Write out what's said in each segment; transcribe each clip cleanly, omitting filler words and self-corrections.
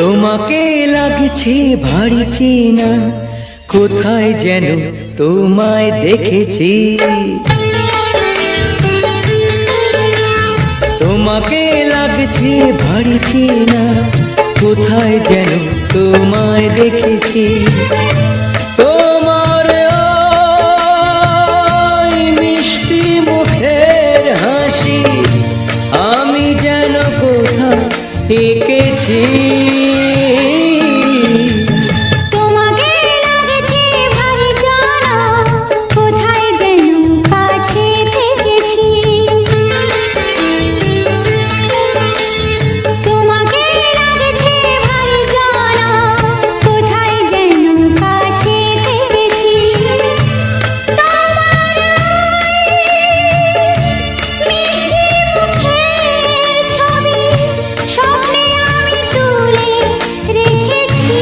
তোমাকে লাগছে ভারী চেনা, কোথায় যেন তোমায় দেখেছি। তোমাকে লাগছে ভারী চেনা, কোথায় যেন তোমায় দেখেছি। তোমার ওই মিষ্টি মুখের হাসি আমি যেন কোথায় এঁকেছি। তোমাকে লাগছে ভারী জানা, কোথায় যেন কাছে থেকেছি। তোমাকে লাগছে ভারী জানা, কোথায় যেন কাছে থেকেছি। তোমার মিষ্টি মুখের ছবি স্বপ্নে আমি তুলে রেখেছি।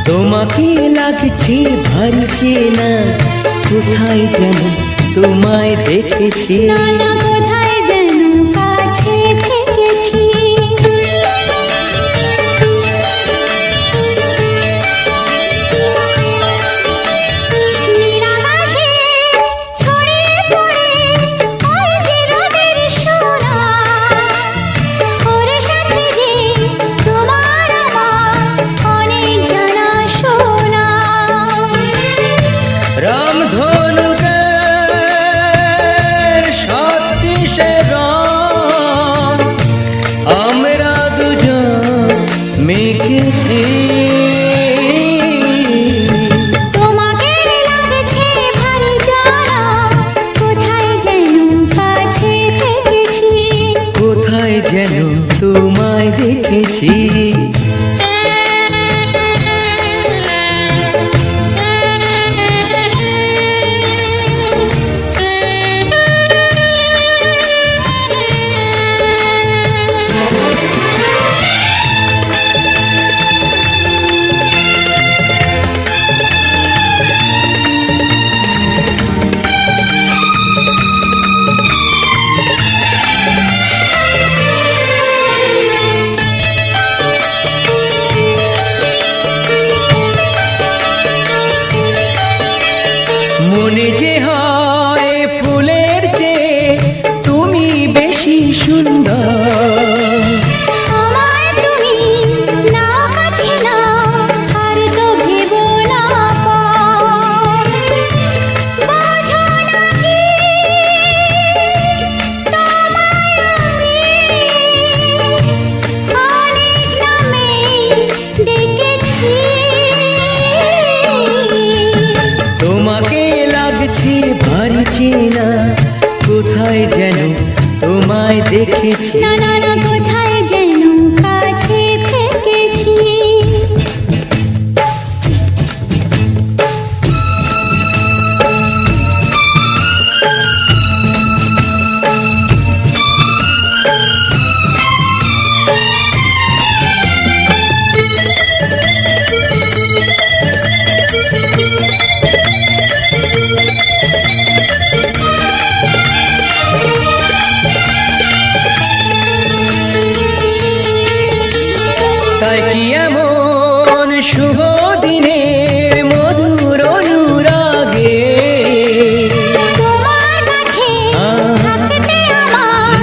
তোমাকে লাগছে ভারী চেনা, কোথায় যেন তোমায় দেখেছি। নানা কোথায় যেন কাছে থেকেছি। নিরাকাশে ছড়িয়ে পড়ে ওই যে রোদের সোনা, ওর সাথে যে তোমার আমার অনেক জানা শোনা। রামধনুকের সাথে রং আমরা দুজন মেখেছি। তোমাকে লাগছে ভারী জানা, কোথায় যেন কাছে থেকেছি। কোথায় যেন তোমায় দেখেছি। মনে যে হয় ফুলের চেয়ে তুমি বেশি সুন্দর। আমায় তুমি না কাছে না, আর তো ভেবো না পর। বোঝো না কি তোমায় আমি অনেক নামেই ডেকেছি। তোমাকে লাগছে ভারী চেনা, কোথায় যেন তোমায় দেখেছি। না না না কোথায় যেন কাছে থেকেছি। তাই কি এমন শুভ দিনের মধুর অনুরাগে তোমার কাছে থাকতে আমার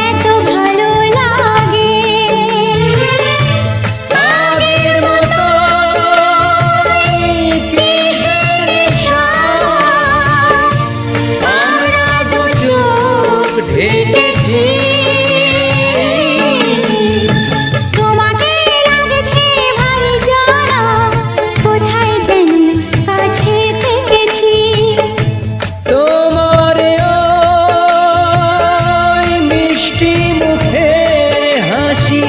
এত ভালো লাগে। আগের মতো কিসের সাথ আমরা দু চোখ ঢেকেছি। তোমাকে লাগছে ভারী জানা, কোথায় যেন কাছে থেকেছি। তোমার ওই মিষ্টি মুখের হাসি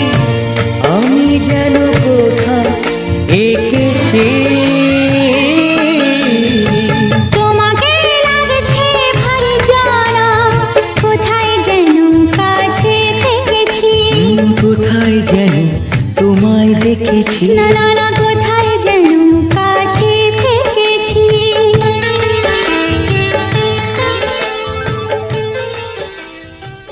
আমি যেন কোথায় এঁকেছি। তোমাকে লাগছে ভারী জানা, কোথায় যেন কাছে থেকেছি। কোথায় যেন তোমায় দেখেছি। না না না